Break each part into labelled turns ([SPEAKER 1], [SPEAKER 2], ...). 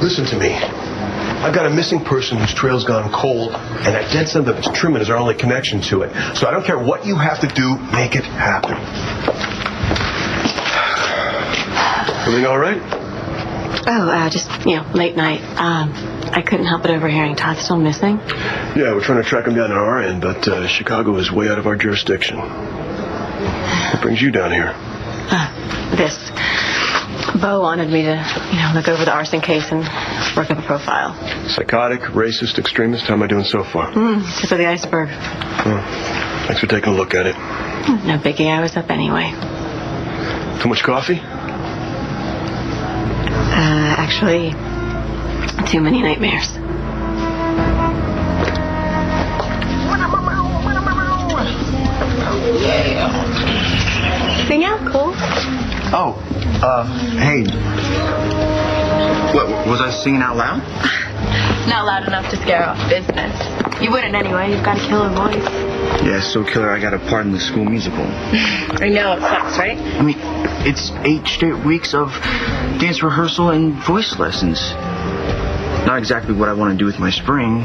[SPEAKER 1] Listen to me. I've got a missing person whose trail's gone cold, and that dead son of a Truman is our only connection to it. So I don't care what you have to do, make it happen. Everything all right?
[SPEAKER 2] Oh, just, late night. I couldn't help but overhearing Todd's still missing.
[SPEAKER 1] Yeah, we're trying to track him down on our end, but Chicago is way out of our jurisdiction. What brings you down here?
[SPEAKER 2] This. Bo wanted me to, look over the arson case and work up a profile.
[SPEAKER 1] Psychotic, racist, extremist? How am I doing so far?
[SPEAKER 2] Tip of the iceberg.
[SPEAKER 1] Thanks for taking a look at it.
[SPEAKER 2] No biggie, I was up anyway.
[SPEAKER 1] Too much coffee?
[SPEAKER 2] Actually, too many nightmares. Sing out, cool.
[SPEAKER 3] Oh, hey. What, was I singing out loud?
[SPEAKER 2] Not loud enough to scare off business. You wouldn't anyway, you've got a killer voice.
[SPEAKER 3] Yeah, so killer I got a part in the school musical.
[SPEAKER 2] I know, it sucks, right?
[SPEAKER 3] I mean, it's 8 straight weeks of dance rehearsal and voice lessons. Not exactly what I want to do with my spring.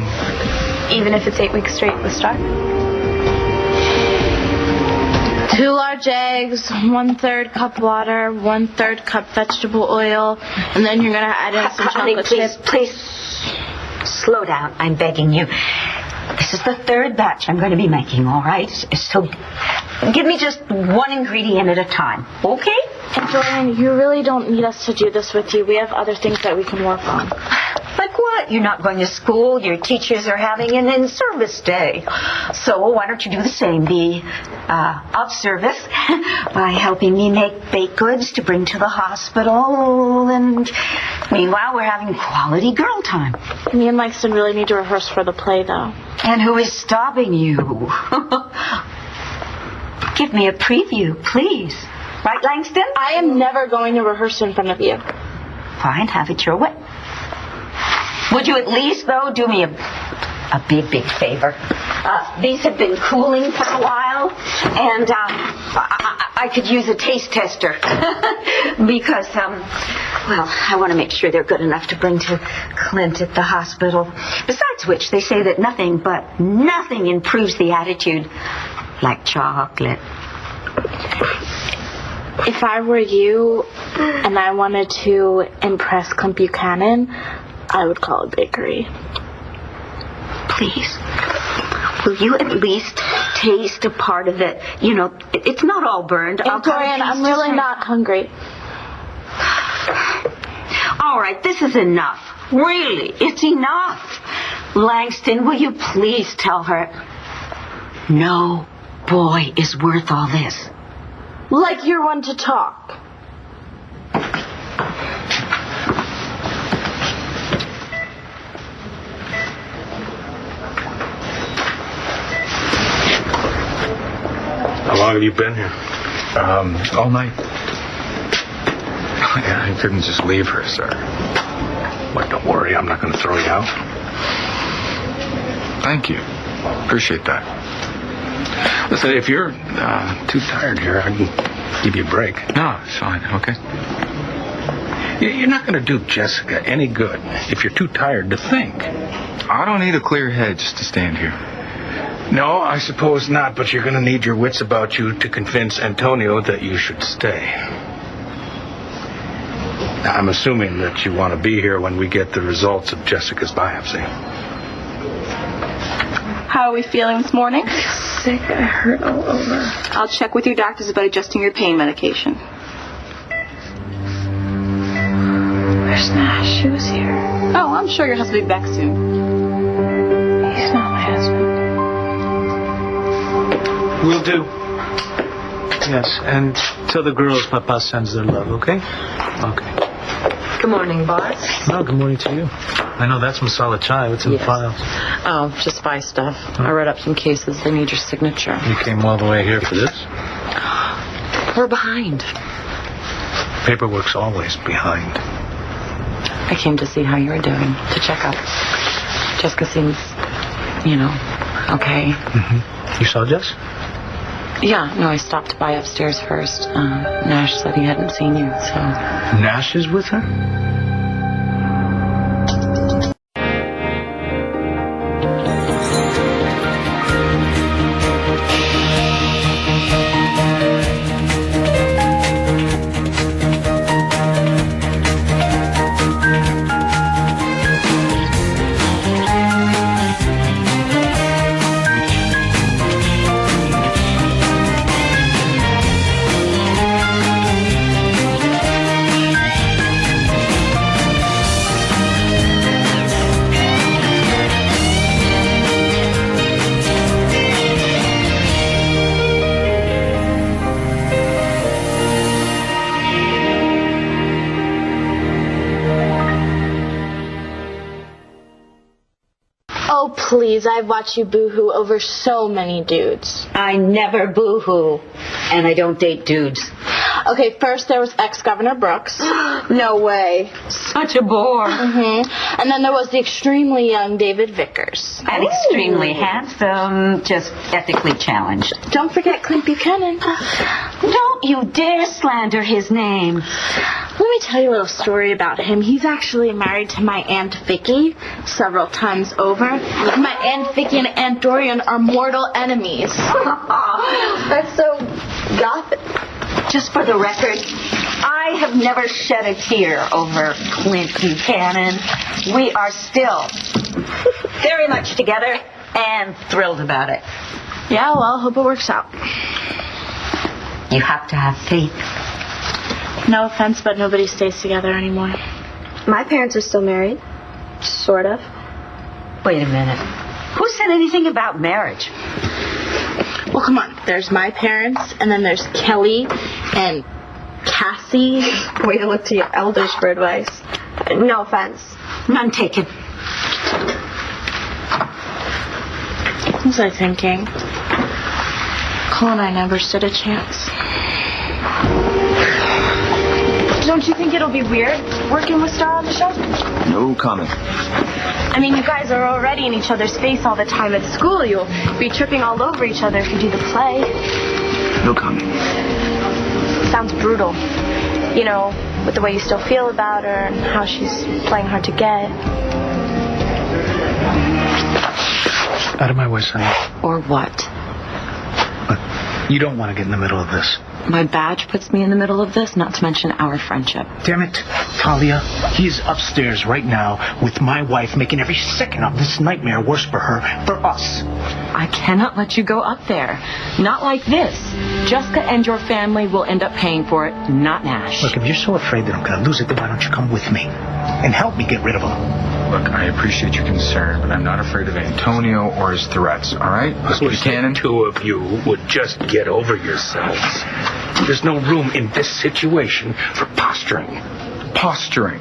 [SPEAKER 2] Even if it's 8 weeks straight, let's start. 2 large eggs, 1/3 cup water, 1/3 cup vegetable oil, and then you're going to add in some chocolate chips.
[SPEAKER 4] Please, slow down. I'm begging you. This is the 3rd batch I'm going to be making, all right? So give me just 1 ingredient at a time, okay?
[SPEAKER 5] And Joanne, you really don't need us to do this with you. We have other things that we can work on.
[SPEAKER 4] Like what? You're not going to school. Your teachers are having an in-service day. So why don't you do the same? Be of service by helping me make baked goods to bring to the hospital. And meanwhile, we're having quality girl time.
[SPEAKER 5] Me and Langston really need to rehearse for the play, though.
[SPEAKER 4] And who is stopping you? Give me a preview, please. Right, Langston?
[SPEAKER 5] I am never going to rehearse in front of you.
[SPEAKER 4] Fine, have it your way. Would you at least, though, do me a big, big favor? These have been cooling for a while, and I could use a taste tester. Because, I want to make sure they're good enough to bring to Clint at the hospital. Besides which, they say that nothing improves the attitude like chocolate.
[SPEAKER 5] If I were you and I wanted to impress Clint Buchanan, I would call a bakery.
[SPEAKER 4] Please, will you at least taste a part of it? It's not all burned.
[SPEAKER 5] Joanne, I'm really not hungry.
[SPEAKER 4] All right, this is enough. Really, it's enough. Langston, will you please tell her no boy is worth all this?
[SPEAKER 5] Like you're one to talk.
[SPEAKER 6] How long have you been here?
[SPEAKER 3] All night.
[SPEAKER 6] Yeah, I couldn't just leave her, sir. Well, don't worry, I'm not going to throw you out.
[SPEAKER 3] Thank you. Appreciate that.
[SPEAKER 6] Listen, if you're too tired here, I can give you a break.
[SPEAKER 3] No, it's fine, okay?
[SPEAKER 6] You're not going to do Jessica any good if you're too tired to think.
[SPEAKER 3] I don't need a clear head just to stand here.
[SPEAKER 6] No, I suppose not, but you're going to need your wits about you to convince Antonio that you should stay. Now, I'm assuming that you want to be here when we get the results of Jessica's biopsy.
[SPEAKER 7] How are we feeling this morning?
[SPEAKER 5] Sick, I hurt all over.
[SPEAKER 7] I'll check with your doctors about adjusting your pain medication.
[SPEAKER 5] Where's Nash? She was here.
[SPEAKER 7] Oh, I'm sure your husband will be back soon.
[SPEAKER 5] He's not my husband.
[SPEAKER 8] Will do. Yes, and tell the girls Papa sends their love, okay? Okay.
[SPEAKER 2] Good morning, boss.
[SPEAKER 8] Oh, good morning to you. I know that's masala chai. What's in the files?
[SPEAKER 2] Oh, just buy stuff. I read up some cases. They need your signature.
[SPEAKER 8] You came all the way here for this?
[SPEAKER 2] We're behind.
[SPEAKER 8] Paperwork's always behind.
[SPEAKER 2] I came to see how you were doing, to check up. Jessica seems, okay.
[SPEAKER 8] Mm-hmm. You saw Jess?
[SPEAKER 2] Yeah, no, I stopped by upstairs first. Nash said he hadn't seen you, so...
[SPEAKER 8] Nash is with her?
[SPEAKER 5] please, I've watched you boo-hoo over so many dudes.
[SPEAKER 4] I never boo-hoo, and I don't date dudes.
[SPEAKER 5] Okay, first there was ex-Governor Brooks.
[SPEAKER 4] No way. Such a bore.
[SPEAKER 5] And then there was the extremely young David Vickers.
[SPEAKER 4] And extremely handsome, just ethically challenged.
[SPEAKER 5] Don't forget Clint Buchanan.
[SPEAKER 4] Don't you dare slander his name.
[SPEAKER 5] Let me tell you a little story about him. He's actually married to my Aunt Vicky several times over. My Aunt Vicky and Aunt Dorian are mortal enemies.
[SPEAKER 4] That's so gothic. Just for the record, I have never shed a tear over Clint Buchanan. We are still very much together and thrilled about it.
[SPEAKER 5] Yeah, well, hope it works out.
[SPEAKER 4] You have to have faith.
[SPEAKER 5] No offense, but nobody stays together anymore.
[SPEAKER 9] My parents are still married. Sort of.
[SPEAKER 4] Wait a minute. Who said anything about marriage?
[SPEAKER 5] Well, come on. There's my parents, and then there's Kelly and Cassie.
[SPEAKER 9] Way to look to your elders for advice. No offense.
[SPEAKER 4] None taken.
[SPEAKER 5] What was I thinking? Cole and I never stood a chance. Don't you think it'll be weird working with Star on the show?
[SPEAKER 3] No comment.
[SPEAKER 9] I mean, you guys are already in each other's face all the time at school. You'll be tripping all over each other if you do the play.
[SPEAKER 3] No comment.
[SPEAKER 9] Sounds brutal. You know, with the way you still feel about her and how she's playing hard to get.
[SPEAKER 8] Out of my way, Sonny.
[SPEAKER 10] Or what?
[SPEAKER 8] Look, you don't want to get in the middle of this.
[SPEAKER 10] My badge puts me in the middle of this, not to mention our friendship.
[SPEAKER 6] Damn it, Talia. He's upstairs right now with my wife, making every second of this nightmare worse for her, for us.
[SPEAKER 10] I cannot let you go up there. Not like this. Jessica and your family will end up paying for it, not Nash.
[SPEAKER 6] Look, if you're so afraid that I'm going to lose it, then why don't you come with me and help me get rid of him?
[SPEAKER 11] Look, I appreciate your concern, but I'm not afraid of Antonio or his threats, all right?
[SPEAKER 6] Mr. Buchanan, two of you would just get over yourselves. There's no room in this situation for posturing.
[SPEAKER 11] Posturing?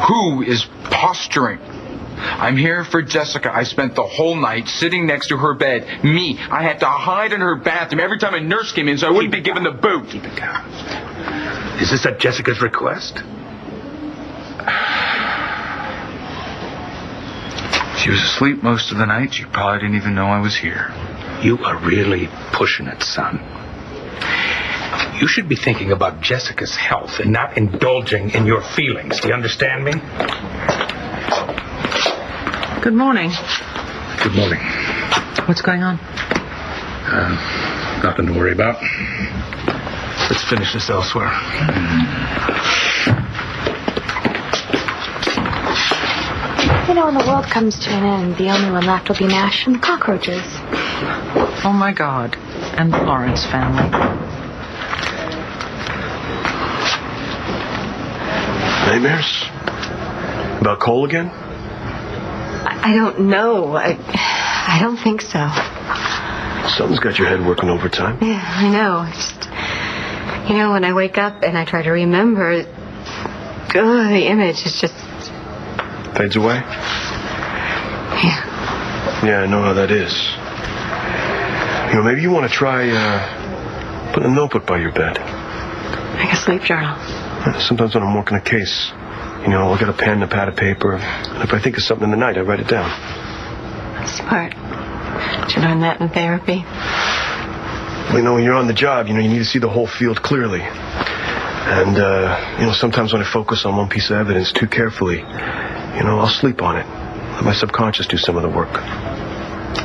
[SPEAKER 11] Who is posturing? I'm here for Jessica. I spent the whole night sitting next to her bed. Me, I had to hide in her bathroom every time a nurse came in so I wouldn't be given the boot.
[SPEAKER 6] Keep it down. Is this at Jessica's request?
[SPEAKER 11] She was asleep most of the night. She probably didn't even know I was here.
[SPEAKER 6] You are really pushing it, son. You should be thinking about Jessica's health and not indulging in your feelings. Do you understand me?
[SPEAKER 10] Good morning.
[SPEAKER 6] Good morning.
[SPEAKER 10] What's going on?
[SPEAKER 6] Nothing to worry about. Let's finish this elsewhere.
[SPEAKER 9] You know, when the world comes to an end, the only one left will be Nash and the cockroaches.
[SPEAKER 10] Oh, my God. And the Lawrence family.
[SPEAKER 1] Nightmares? About Cole again?
[SPEAKER 9] I don't know. I don't think so.
[SPEAKER 1] Something's got your head working overtime.
[SPEAKER 9] Yeah, I know. It's just, you know, when I wake up and I try to remember, the image is just...
[SPEAKER 1] Fades away?
[SPEAKER 9] Yeah.
[SPEAKER 1] Yeah, I know how that is. You know, maybe you want to try putting a notebook by your bed.
[SPEAKER 9] Like a sleep journal.
[SPEAKER 1] Sometimes when I'm working a case, you know, I'll get a pen and a pad of paper, and if I think of something in the night, I write it down.
[SPEAKER 9] Smart. Did you learn that in therapy?
[SPEAKER 1] Well, you know, when you're on the job, you know, you need to see the whole field clearly. And, you know, sometimes when I focus on one piece of evidence too carefully, you know, I'll sleep on it. Let my subconscious do some of the work.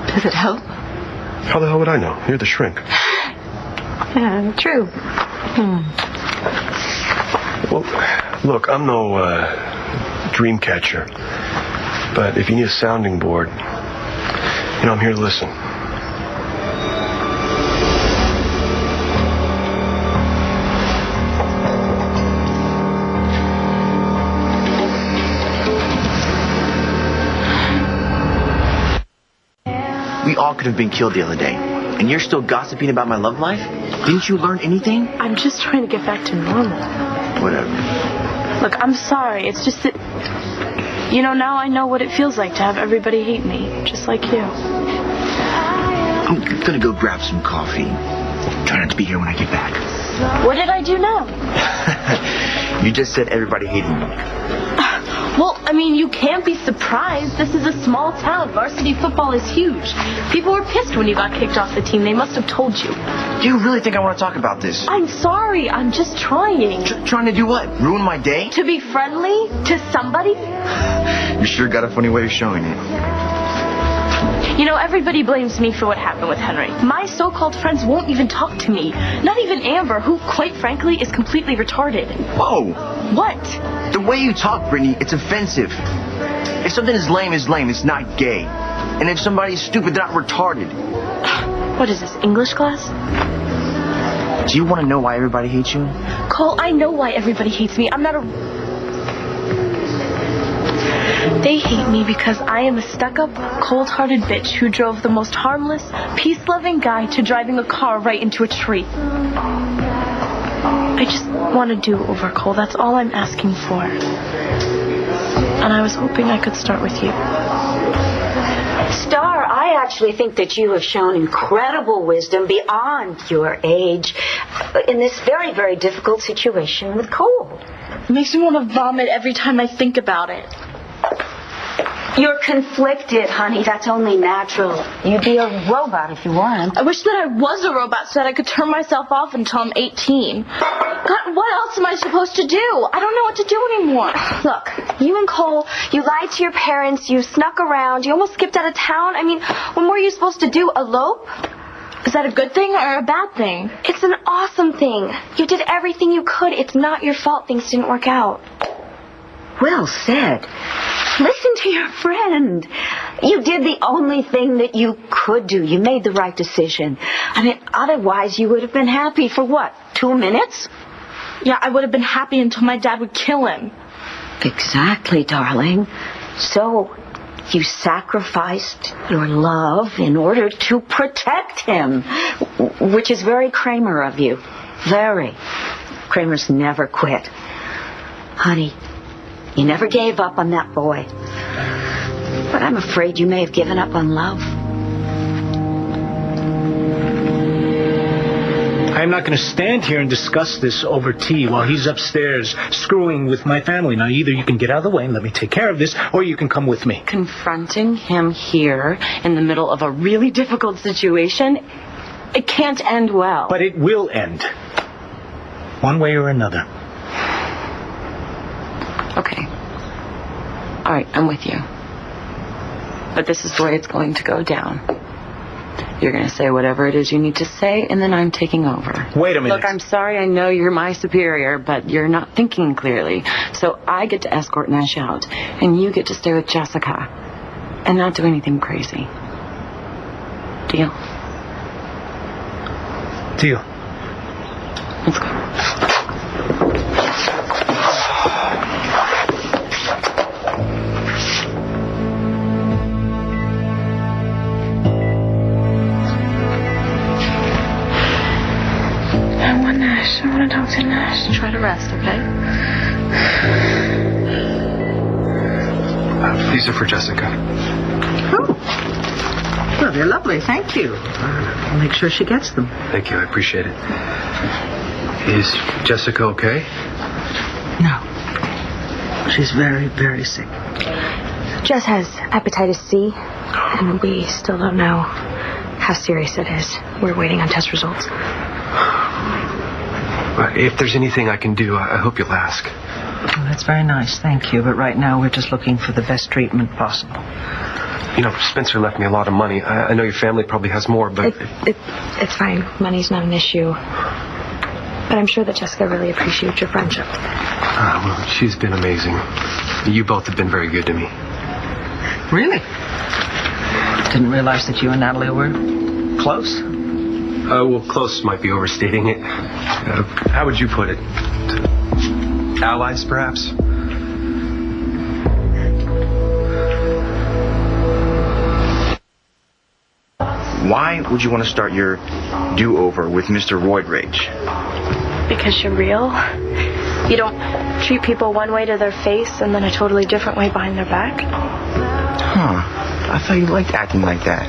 [SPEAKER 9] Does it help?
[SPEAKER 1] How the hell would I know? You're the shrink.
[SPEAKER 9] Yeah, true.
[SPEAKER 1] Well, look, I'm no dream catcher. But if you need a sounding board, you know, I'm here to listen.
[SPEAKER 3] We all could have been killed the other day. And you're still gossiping about my love life? Didn't you learn anything?
[SPEAKER 5] I'm just trying to get back to normal.
[SPEAKER 3] Whatever.
[SPEAKER 5] Look, I'm sorry. It's just that
[SPEAKER 2] You know, now I know what it feels like to have everybody hate me, just like you.
[SPEAKER 3] I'm gonna go grab some coffee. Try not to be here when I get back.
[SPEAKER 2] What did I do now?
[SPEAKER 3] You just said everybody hated me.
[SPEAKER 2] Well, I mean, you can't be surprised. This is a small town. Varsity football is huge. People were pissed when you got kicked off the team. They must have told you.
[SPEAKER 3] Do you really think I want to talk about this?
[SPEAKER 2] I'm sorry. I'm just trying.
[SPEAKER 3] Trying to do what? Ruin my day?
[SPEAKER 2] To be friendly to somebody?
[SPEAKER 3] You sure got a funny way of showing it.
[SPEAKER 2] You know, everybody blames me for what happened with Henry. My so-called friends won't even talk to me. Not even Amber, who, quite frankly, is completely retarded.
[SPEAKER 3] Whoa!
[SPEAKER 2] What?
[SPEAKER 3] The way you talk, Brittany, it's offensive. If something is lame, it's not gay. And if somebody's stupid, they're not retarded.
[SPEAKER 2] What is this, English class?
[SPEAKER 3] Do you want to know why everybody hates you?
[SPEAKER 2] Cole, I know why everybody hates me. I'm not a... They hate me because I am a stuck-up, cold-hearted bitch who drove the most harmless, peace-loving guy to driving a car right into a tree. I just want to do over, Cole. That's all I'm asking for. And I was hoping I could start with you.
[SPEAKER 4] Star, I actually think that you have shown incredible wisdom beyond your age in this very, very difficult situation with Cole.
[SPEAKER 2] It makes me want to vomit every time I think about it.
[SPEAKER 4] You're conflicted, honey. That's only natural. You'd be a robot if you weren't.
[SPEAKER 2] I wish that I was a robot so that I could turn myself off until I'm 18. God, what else am I supposed to do? I don't know what to do anymore.
[SPEAKER 5] Look, you and Cole, you lied to your parents, you snuck around, you almost skipped out of town. I mean, what more are you supposed to do? Elope?
[SPEAKER 2] Is that a good thing or a bad thing?
[SPEAKER 5] It's an awesome thing. You did everything you could. It's not your fault things didn't work out.
[SPEAKER 4] Well said. Listen to your friend. You did the only thing that you could do. You made the right decision. I mean, otherwise you would have been happy for what, 2 minutes?
[SPEAKER 2] Yeah, I would have been happy until my dad would kill him.
[SPEAKER 4] Exactly, darling. So, you sacrificed your love in order to protect him, which is very Kramer of you. Very. Kramer's never quit. Honey, you never gave up on that boy. But I'm afraid you may have given up on love.
[SPEAKER 8] I'm not going to stand here and discuss this over tea while he's upstairs screwing with my family. Now, either you can get out of the way and let me take care of this, or you can come with me.
[SPEAKER 10] Confronting him here in the middle of a really difficult situation, it can't end well.
[SPEAKER 8] But it will end. One way or another.
[SPEAKER 10] Okay. All right, I'm with you. But this is the way it's going to go down. You're going to say whatever it is you need to say, and then I'm taking over.
[SPEAKER 8] Wait a minute.
[SPEAKER 10] Look, I'm sorry, I know you're my superior, but you're not thinking clearly. So I get to escort Nash out, and you get to stay with Jessica and not do anything crazy. Deal?
[SPEAKER 8] Deal.
[SPEAKER 10] Let's go.
[SPEAKER 2] I want to talk to Nash.
[SPEAKER 10] Try to rest, okay?
[SPEAKER 1] These are for Jessica.
[SPEAKER 12] Oh. Well, they're lovely. Thank you. I'll make sure she gets them.
[SPEAKER 1] Thank you. I appreciate it. Is Jessica okay?
[SPEAKER 12] No. She's very, very sick.
[SPEAKER 5] Jess has hepatitis C, and we still don't know how serious it is. We're waiting on test results.
[SPEAKER 1] If there's anything I can do, I hope you'll ask.
[SPEAKER 12] Well, that's very nice, thank you. But right now, we're just looking for the best treatment possible.
[SPEAKER 1] You know, Spencer left me a lot of money. I know your family probably has more, but...
[SPEAKER 5] It's fine. Money's not an issue. But I'm sure that Jessica really appreciates your friendship.
[SPEAKER 1] Well, she's been amazing. You both have been very good to me.
[SPEAKER 12] Really? Didn't realize that you and Natalie were close.
[SPEAKER 1] Well, close might be overstating it. How would you put it? Allies, perhaps?
[SPEAKER 3] Why would you want to start your do-over with Mr. Roid Rage?
[SPEAKER 2] Because you're real. You don't treat people one way to their face and then a totally different way behind their back?
[SPEAKER 3] Huh. I thought you liked acting like that.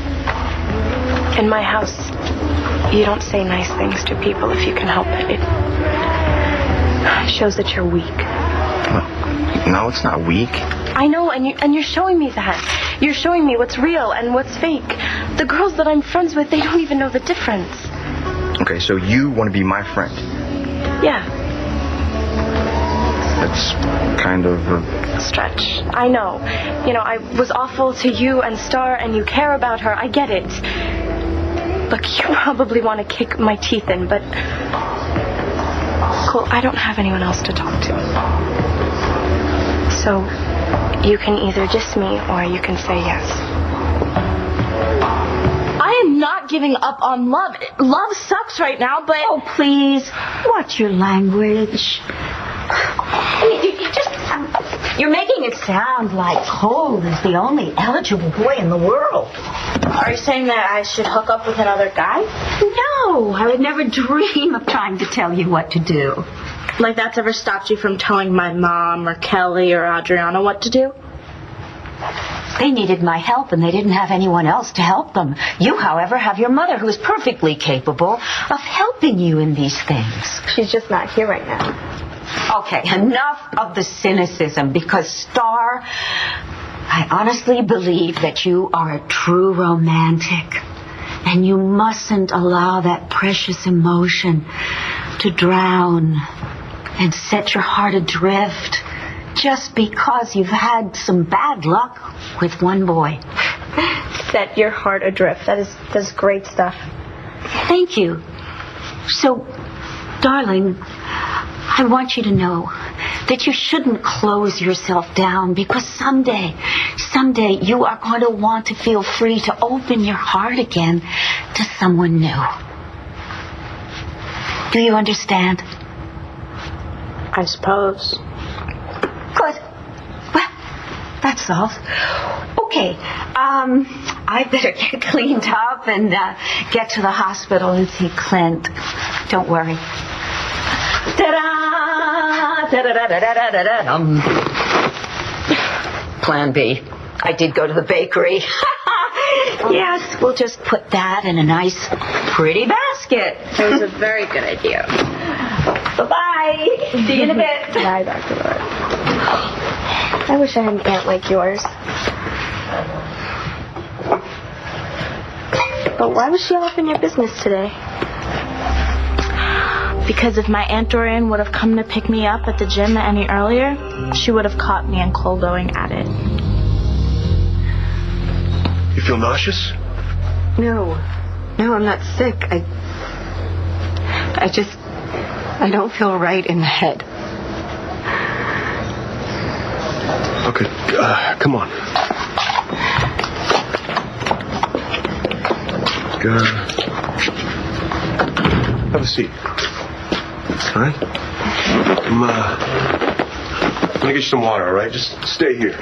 [SPEAKER 2] In my house, you don't say nice things to people if you can help it. It shows that you're weak.
[SPEAKER 3] Well, no, it's not weak.
[SPEAKER 2] I know, and you're showing me that. You're showing me what's real and what's fake. The girls that I'm friends with, they don't even know the difference.
[SPEAKER 3] Okay, so you want to be my friend?
[SPEAKER 2] Yeah.
[SPEAKER 3] That's kind of a
[SPEAKER 2] stretch. I know. You know, I was awful to you and Star, and you care about her. I get it. Look, you probably want to kick my teeth in, but Cole, I don't have anyone else to talk to. So you can either diss me or you can say yes.
[SPEAKER 5] I am not giving up on love. Love sucks right now, but...
[SPEAKER 4] Oh, please. Watch your language. You're making it sound like Cole is the only eligible boy in the world.
[SPEAKER 5] Are you saying that I should hook up with another guy?
[SPEAKER 4] No, I would never dream of trying to tell you what to do.
[SPEAKER 5] Like that's ever stopped you from telling my mom or Kelly or Adriana what to do?
[SPEAKER 4] They needed my help and they didn't have anyone else to help them. You, however, have your mother who is perfectly capable of helping you in these things.
[SPEAKER 5] She's just not here right now.
[SPEAKER 4] Okay, enough of the cynicism, because Star, I honestly believe that you are a true romantic, and you mustn't allow that precious emotion to drown and set your heart adrift just because you've had some bad luck with one boy.
[SPEAKER 5] Set your heart adrift. That's great stuff.
[SPEAKER 4] Thank you. So, darling, I want you to know that you shouldn't close yourself down, because someday you are going to want to feel free to open your heart again to someone new. Do you understand?
[SPEAKER 5] I suppose.
[SPEAKER 4] Good. Well, that's all. Okay, I better get cleaned up and get to the hospital and see Clint. Don't worry. Ta-da! Ta-da-da-da-da-da-da. Plan B. I did go to the bakery. Yes, we'll just put that in a nice, pretty basket.
[SPEAKER 5] That was a very good idea.
[SPEAKER 4] Bye-bye. See you in a bit.
[SPEAKER 5] Bye, Dr. Lord. I wish I had an aunt like yours. But why was she all up in your business today? Because if my Aunt Dorian would have come to pick me up at the gym any earlier, she would have caught me and Cole going at it.
[SPEAKER 1] You feel nauseous?
[SPEAKER 9] No, I'm not sick. I don't feel right in the head.
[SPEAKER 1] Okay, come on. Have a seat. All right? I'm gonna get you some water, all right? Just stay here.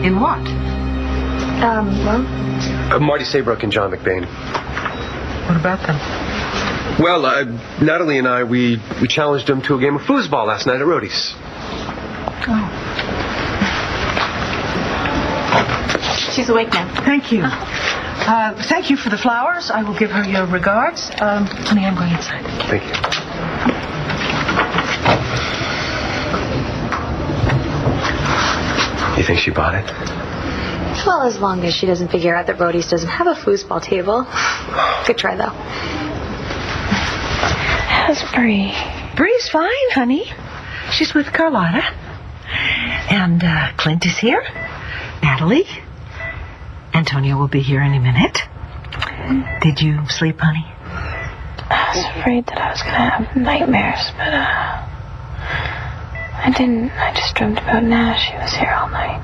[SPEAKER 12] In what?
[SPEAKER 1] Marty Saybrook and John McBain.
[SPEAKER 12] What about them?
[SPEAKER 1] Well, Natalie and I, we challenged them to a game of foosball last night at Rhodey's.
[SPEAKER 12] Oh.
[SPEAKER 5] She's awake now.
[SPEAKER 12] Thank you. Thank you for the flowers. I will give her your regards. Honey, I'm going inside.
[SPEAKER 1] Thank you. You think she bought it?
[SPEAKER 9] Well, as long as she doesn't figure out that Brody's doesn't have a foosball table. Good try, though.
[SPEAKER 12] How's Bree? Bree's fine, honey. She's with Carlotta. And Clint is here. Natalie. Antonio will be here any minute. Did you sleep, honey?
[SPEAKER 5] I was afraid that I was going to have nightmares, but I didn't. I just dreamt about Nash. He was here all night.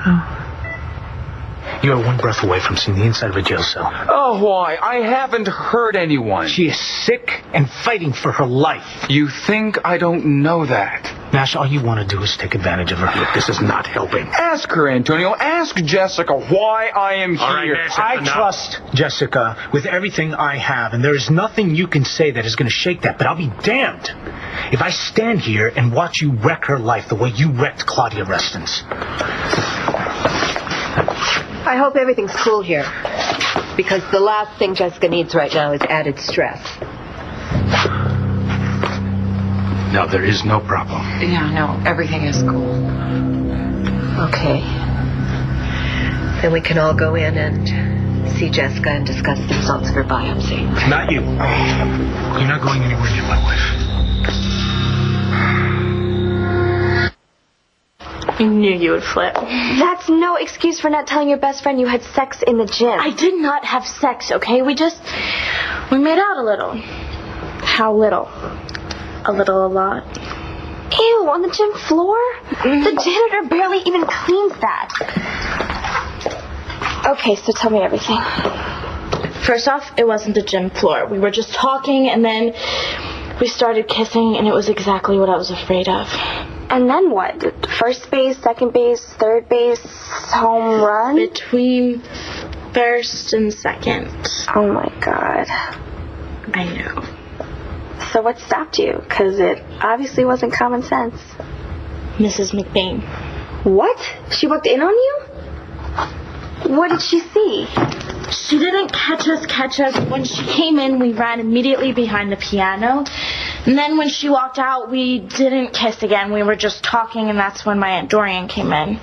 [SPEAKER 12] Oh.
[SPEAKER 8] You are one breath away from seeing the inside of a jail cell.
[SPEAKER 11] Oh, why? I haven't hurt anyone.
[SPEAKER 8] She is sick and fighting for her life.
[SPEAKER 11] You think I don't know that?
[SPEAKER 8] Nash, all you want to do is take advantage of her. Look, this is not helping.
[SPEAKER 11] Ask her, Antonio. Ask Jessica why I am here.
[SPEAKER 8] All right, Nash, I trust Jessica with everything I have, and there is nothing you can say that is going to shake that. But I'll be damned if I stand here and watch you wreck her life the way you wrecked Claudia Reston's.
[SPEAKER 9] I hope everything's cool here. Because the last thing Jessica needs right now is added stress.
[SPEAKER 8] No, there is no problem.
[SPEAKER 10] Yeah, no, everything is cool.
[SPEAKER 9] Okay. Then we can all go in and see Jessica and discuss the results of her biopsy.
[SPEAKER 8] Not you. You're not going anywhere near my wife.
[SPEAKER 2] I knew you would flip.
[SPEAKER 5] That's no excuse for not telling your best friend you had sex in the gym.
[SPEAKER 2] I did not have sex, okay? We made out a little. How little? A little, a lot.
[SPEAKER 5] Ew, on the gym floor? The janitor barely even cleans that. Okay, so tell me everything.
[SPEAKER 2] First off, it wasn't the gym floor. We were just talking, and then we started kissing, and it was exactly what I was afraid of.
[SPEAKER 5] And then what? First base, second base, third base, home run?
[SPEAKER 2] Between first and second.
[SPEAKER 5] Oh my God.
[SPEAKER 2] I know.
[SPEAKER 5] So what stopped you? Because it obviously wasn't common sense.
[SPEAKER 2] Mrs. McBain.
[SPEAKER 5] What? She walked in on you? What did she see?
[SPEAKER 2] She didn't catch us. When she came in, we ran immediately behind the piano. And then when she walked out, we didn't kiss again. We were just talking, and that's when my Aunt Dorian came in.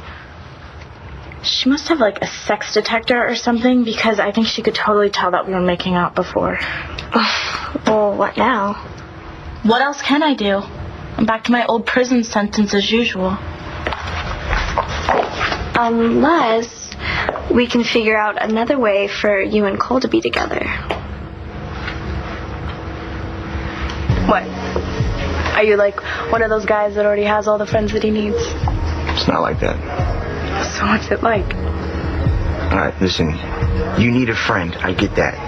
[SPEAKER 2] She must have, like, a sex detector or something, because I think she could totally tell that we were making out before.
[SPEAKER 5] Well, what now?
[SPEAKER 2] What else can I do? I'm back to my old prison sentence as usual.
[SPEAKER 5] Unless we can figure out another way for you and Cole to be together.
[SPEAKER 2] What? Are you like one of those guys that already has all the friends that he needs?
[SPEAKER 3] It's not like that.
[SPEAKER 2] So what's it like?
[SPEAKER 3] All right, listen. You need a friend. I get that.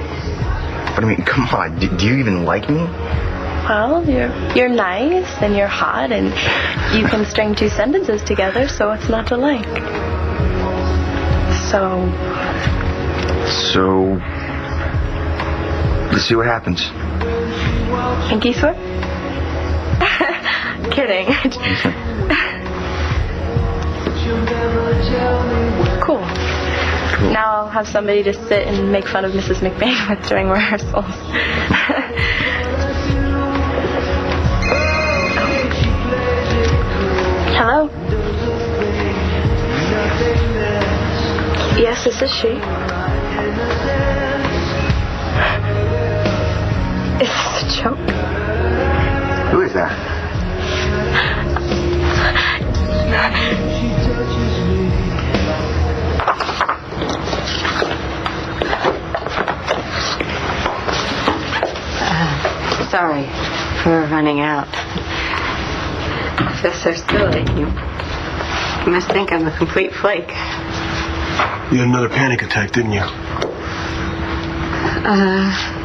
[SPEAKER 3] But I mean, come on. Do you even like me?
[SPEAKER 2] Well, you're nice and you're hot and you can string two sentences together, so what's not to like? So,
[SPEAKER 3] let's see what happens.
[SPEAKER 2] Pinky swear? Kidding. Cool. Now I'll have somebody to sit and make fun of Mrs. McBain with during rehearsals. Hello? Yes, this is she. Is this a joke?
[SPEAKER 3] Who is that?
[SPEAKER 9] Sorry for running out. I feel so silly. You must think I'm a complete flake.
[SPEAKER 1] You had another panic attack, didn't you?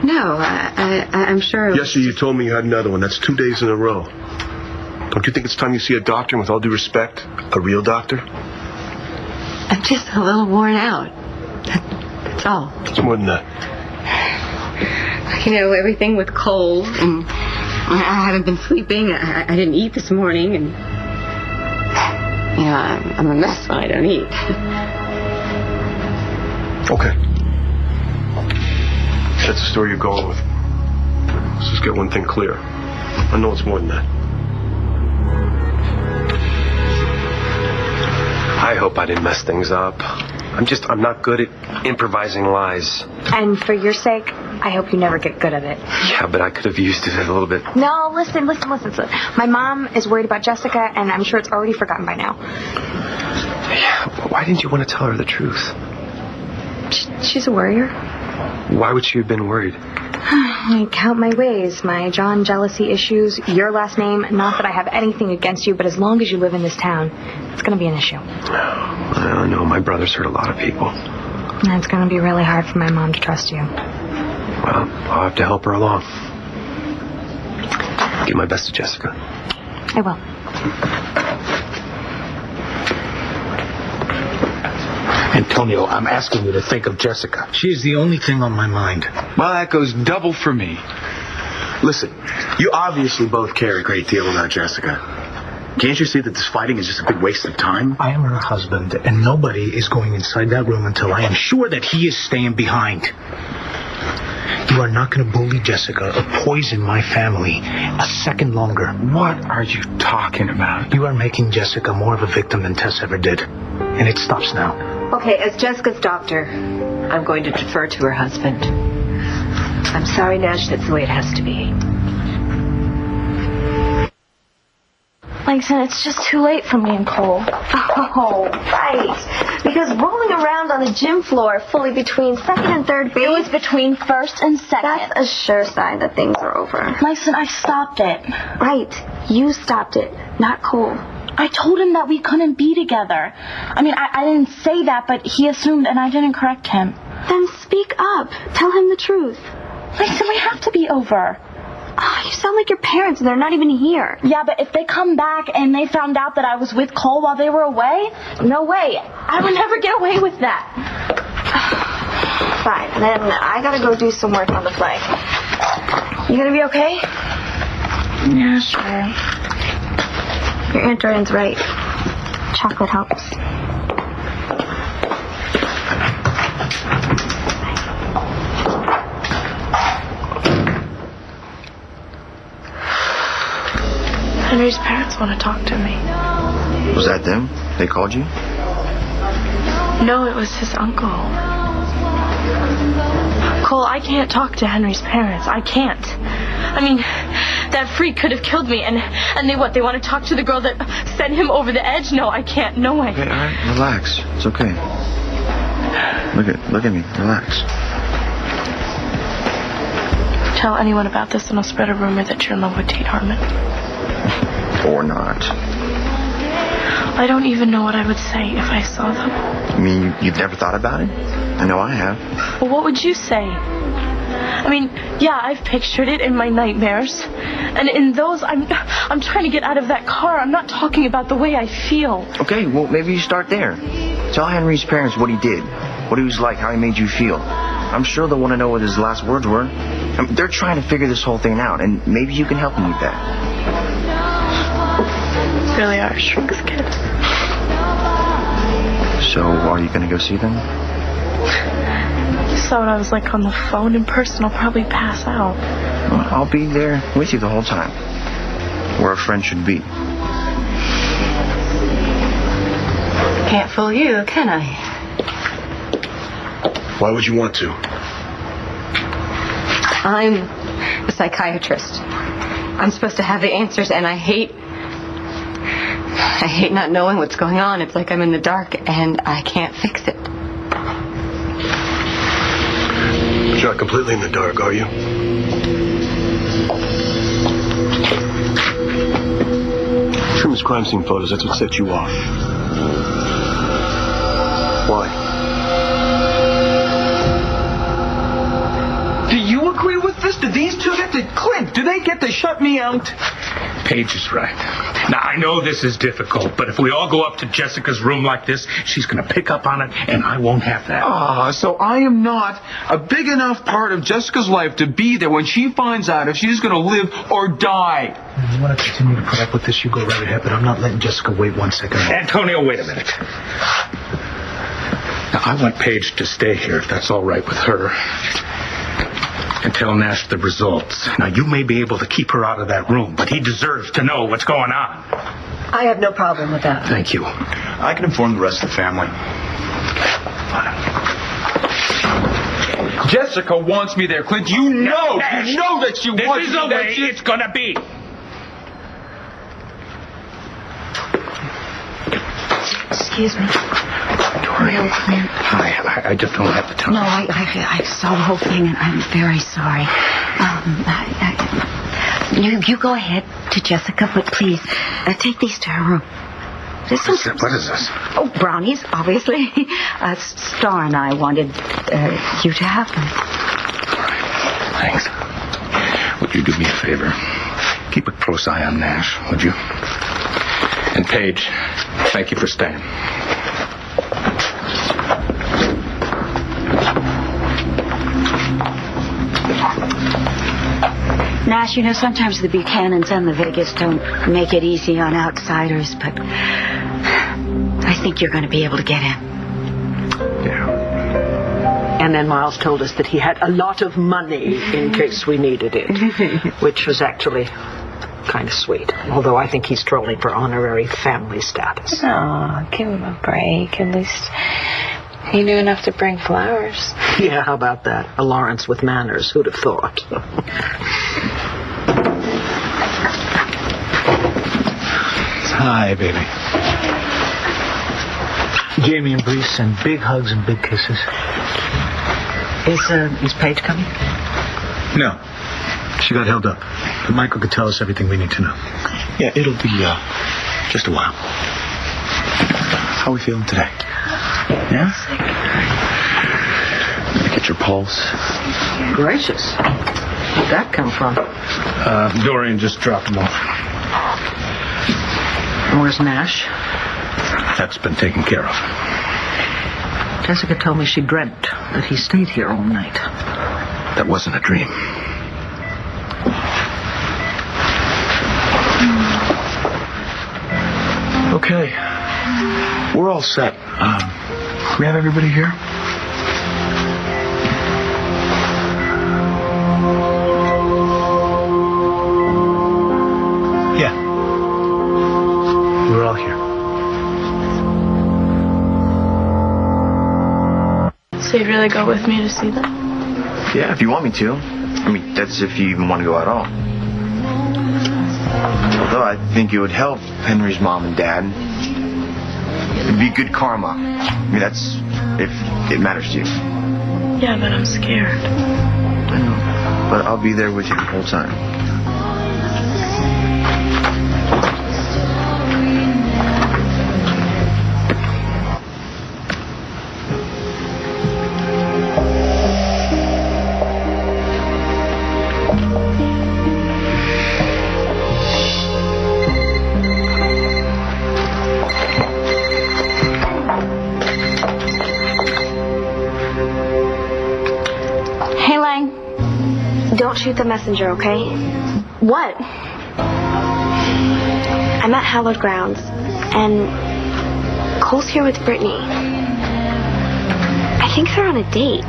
[SPEAKER 9] No, I'm sure.
[SPEAKER 1] Yes, sir, you told me you had another one. That's 2 days in a row. Don't you think it's time you see a doctor, and with all due respect, a real doctor?
[SPEAKER 9] I'm just a little worn out. That's all.
[SPEAKER 1] It's more than that.
[SPEAKER 9] You know, everything with cold, and I haven't been sleeping. I didn't eat this morning, and you know, I'm a mess when I don't eat.
[SPEAKER 1] Okay. If that's the story you're going with, let's just get one thing clear. I know it's more than that. I hope I didn't mess things up. I'm not good at improvising lies.
[SPEAKER 9] And for your sake, I hope you never get good at it.
[SPEAKER 1] Yeah, but I could have used it a little bit.
[SPEAKER 9] No, listen. My mom is worried about Jessica, and I'm sure it's already forgotten by now.
[SPEAKER 1] Yeah, but why didn't you want to tell her the truth?
[SPEAKER 9] She's a worrier.
[SPEAKER 1] Why would she have been worried?
[SPEAKER 9] I count my ways, my John jealousy issues, your last name. Not that I have anything against you, but as long as you live in this town, it's going to be an issue.
[SPEAKER 1] I don't know. My brother's hurt a lot of people.
[SPEAKER 9] And it's going to be really hard for my mom to trust you.
[SPEAKER 1] Well, I'll have to help her along. Give my best to Jessica.
[SPEAKER 9] I will.
[SPEAKER 8] Antonio, I'm asking you to think of Jessica. She is the only thing on my mind.
[SPEAKER 3] Well, that goes double for me.
[SPEAKER 13] Listen, you obviously both care a great deal about Jessica. Can't you see that this fighting is just a big waste of time?
[SPEAKER 8] I am her husband, and nobody is going inside that room until I am sure that he is staying behind. You are not going to bully Jessica or poison my family a second longer.
[SPEAKER 11] What are you talking about?
[SPEAKER 8] You are making Jessica more of a victim than Tess ever did. And it stops now.
[SPEAKER 9] Okay, as Jessica's doctor, I'm going to defer to her husband. I'm sorry, Nash, that's the way it has to be.
[SPEAKER 2] Langston, it's just too late for me and Cole.
[SPEAKER 9] Oh, right. Because rolling around on the gym floor fully between second and third base...
[SPEAKER 2] It was between first and second.
[SPEAKER 9] That's a sure sign that things are over.
[SPEAKER 2] Langston, I stopped it.
[SPEAKER 9] Right. You stopped it, not Cole.
[SPEAKER 2] I told him that we couldn't be together. I mean, I didn't say that, but he assumed and I didn't correct him.
[SPEAKER 9] Then speak up. Tell him the truth.
[SPEAKER 2] Langston, we have to be over.
[SPEAKER 9] Oh, you sound like your parents and they're not even here.
[SPEAKER 2] Yeah, but if they come back and they found out that I was with Cole while they were away, no way. I would never get away with that.
[SPEAKER 9] Fine, then I gotta go do some work on the play. You gonna be okay?
[SPEAKER 2] Yeah, sure.
[SPEAKER 9] Your Aunt Dorian's right. Chocolate helps.
[SPEAKER 2] Henry's parents want to talk to me.
[SPEAKER 3] Was that them? They called you?
[SPEAKER 2] No, it was his uncle. Cole, I can't talk to Henry's parents. I can't. I mean, that freak could have killed me, and they what? They want to talk to the girl that sent him over the edge? No, I can't. No way.
[SPEAKER 3] Okay, all right, relax. It's okay. Look at me. Relax.
[SPEAKER 2] Tell anyone about this, and I'll spread a rumor that you're in love with Tate Harmon.
[SPEAKER 3] Or not.
[SPEAKER 2] I don't even know what I would say if I saw them.
[SPEAKER 3] I mean, you've never thought about it? I know I have.
[SPEAKER 2] Well, what would you say? I mean, yeah, I've pictured it in my nightmares. And in those, I'm trying to get out of that car. I'm not talking about the way I feel.
[SPEAKER 3] Okay, well, maybe you start there. Tell Henry's parents what he did, what he was like, how he made you feel. I'm sure they'll want to know what his last words were. I mean, they're trying to figure this whole thing out, and maybe you can help them with that.
[SPEAKER 2] Really are Shrink's kids.
[SPEAKER 3] So, are you going to go see them?
[SPEAKER 2] You saw what I was like on the phone. In person, I'll probably pass out.
[SPEAKER 3] Well, I'll be there with you the whole time. Where a friend should be.
[SPEAKER 9] Can't fool you, can I?
[SPEAKER 1] Why would you want to?
[SPEAKER 9] I'm a psychiatrist. I'm supposed to have the answers, and I hate not knowing what's going on. It's like I'm in the dark, and I can't fix it.
[SPEAKER 1] But you're not completely in the dark, are you? Trim's crime scene photos, that's what set you off. Why?
[SPEAKER 11] Do you agree with this? Do these two get to... Clint, do they get to shut me out?
[SPEAKER 6] Paige is right. Now, I know this is difficult, but if we all go up to Jessica's room like this, she's going to pick up on it, and I won't have that.
[SPEAKER 11] So I am not a big enough part of Jessica's life to be there when she finds out if she's going to live or die.
[SPEAKER 8] If you want to continue to put up with this, you go right ahead, but I'm not letting Jessica wait 1 second.
[SPEAKER 6] Antonio, wait a minute. Now, I want Paige to stay here, if that's all right with her, and tell Nash the results. Now, you may be able to keep her out of that room, but he deserves to know what's going on.
[SPEAKER 12] I have no problem with that.
[SPEAKER 6] Thank you.
[SPEAKER 13] I can inform the rest of the family.
[SPEAKER 11] Jessica wants me there, Clint. You know that she wants me there.
[SPEAKER 6] This is the way it's gonna be.
[SPEAKER 12] Excuse me.
[SPEAKER 6] Dorian. Hi, I just don't have the time.
[SPEAKER 4] No, I saw the whole thing, and I'm very sorry. You go ahead to Jessica, but please, take these to her room.
[SPEAKER 6] What is this?
[SPEAKER 4] Oh, brownies, obviously. Star and I wanted you to have them.
[SPEAKER 6] Thanks. Would you do me a favor? Keep a close eye on Nash, would you? And Paige, thank you for staying.
[SPEAKER 4] Nash, you know, sometimes the Buchanans and the Vegas don't make it easy on outsiders, but I think you're going to be able to get in.
[SPEAKER 6] Yeah.
[SPEAKER 12] And then Miles told us that he had a lot of money in case we needed it, which was actually kind of sweet. Although I think he's trolling for honorary family status.
[SPEAKER 10] Aw, give him a break. At least he knew enough to bring flowers.
[SPEAKER 12] Yeah, how about that? A Lawrence with manners. Who'd have thought?
[SPEAKER 8] Hi, baby. Jamie and Bree send big hugs and big kisses.
[SPEAKER 12] Is Paige coming?
[SPEAKER 8] No. She got held up. But Michael could tell us everything we need to know.
[SPEAKER 13] Yeah, it'll be just a while. How are we feeling today? Yeah? Get your pulse.
[SPEAKER 12] Gracious. Where'd that come from?
[SPEAKER 6] Dorian just dropped him off.
[SPEAKER 12] Where's Nash?
[SPEAKER 6] That's been taken care of.
[SPEAKER 12] Jessica told me she dreamt that he stayed here all night.
[SPEAKER 6] That wasn't a dream.
[SPEAKER 13] Okay. We're all set. We have everybody here?
[SPEAKER 8] Yeah. We're all here.
[SPEAKER 2] So you'd really go with me to see them?
[SPEAKER 3] Yeah, if you want me to. I mean, that's if you even want to go at all. Although I think it would help Henry's mom and dad. It'd be good karma. I mean, that's if it matters to you.
[SPEAKER 2] Yeah, but I'm scared.
[SPEAKER 3] I know. But I'll be there with you the whole time.
[SPEAKER 5] Hey, Lang. Don't shoot the messenger, okay? What? I'm at Hallowed Grounds, and Cole's here with Brittany. I think they're on a date.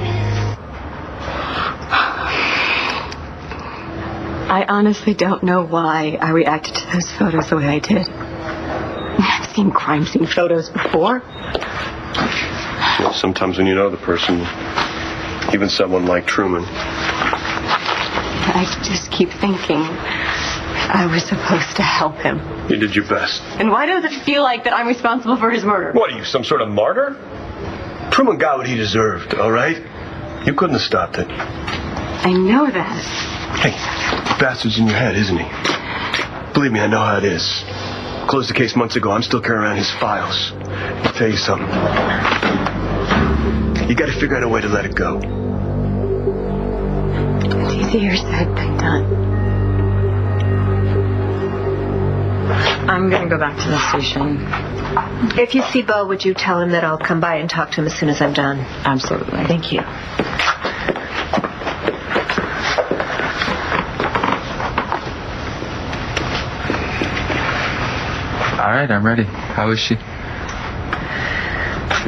[SPEAKER 10] I honestly don't know why I reacted to those photos the way I did. I've seen crime scene photos before.
[SPEAKER 1] Well, sometimes when you know the person, even someone like Truman.
[SPEAKER 10] I just keep thinking I was supposed to help him.
[SPEAKER 1] You did your best.
[SPEAKER 10] And why does it feel like that I'm responsible for his murder?
[SPEAKER 1] What are you, some sort of martyr? Truman got what he deserved, all right? You couldn't have stopped it.
[SPEAKER 10] I know that.
[SPEAKER 1] Hey, the bastard's in your head, isn't he? Believe me, I know how it is. Closed the case months ago. I'm still carrying around his files. I'll tell you something. You gotta figure out a way to let it go.
[SPEAKER 10] It's easier said than done. I'm gonna go back to the station.
[SPEAKER 12] If you see Bo, would you tell him that I'll come by and talk to him as soon as I'm done?
[SPEAKER 10] Absolutely.
[SPEAKER 12] Thank you.
[SPEAKER 11] All right, I'm ready. How is she?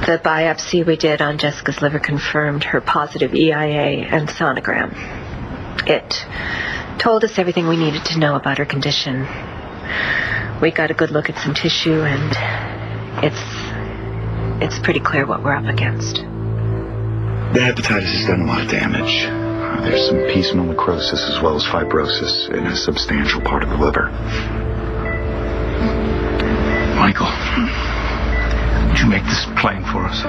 [SPEAKER 12] The biopsy we did on Jessica's liver confirmed her positive EIA and sonogram. It told us everything we needed to know about her condition. We got a good look at some tissue, and it's pretty clear what we're up against.
[SPEAKER 13] The hepatitis has done a lot of damage. There's some piecemeal necrosis as well as fibrosis in a substantial part of the liver.
[SPEAKER 6] Michael, would you make this plain for us?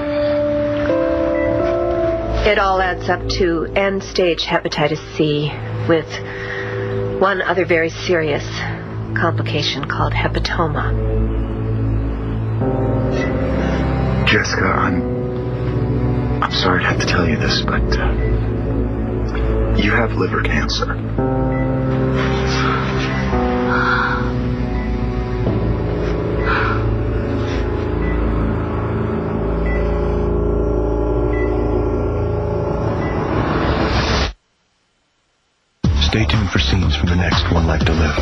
[SPEAKER 12] It all adds up to end-stage hepatitis C with one other very serious complication called hepatoma.
[SPEAKER 13] Jessica, I'm sorry to have to tell you this, but you have liver cancer.
[SPEAKER 1] Stay tuned for scenes from the next One Life to Live.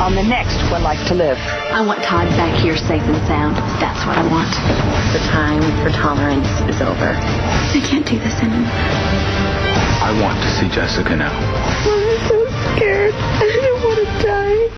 [SPEAKER 14] On the next One Life to Live.
[SPEAKER 4] I want Todd back here safe and sound. That's what I want.
[SPEAKER 10] The time for tolerance is over.
[SPEAKER 4] I can't do this anymore.
[SPEAKER 11] I want to see Jessica now.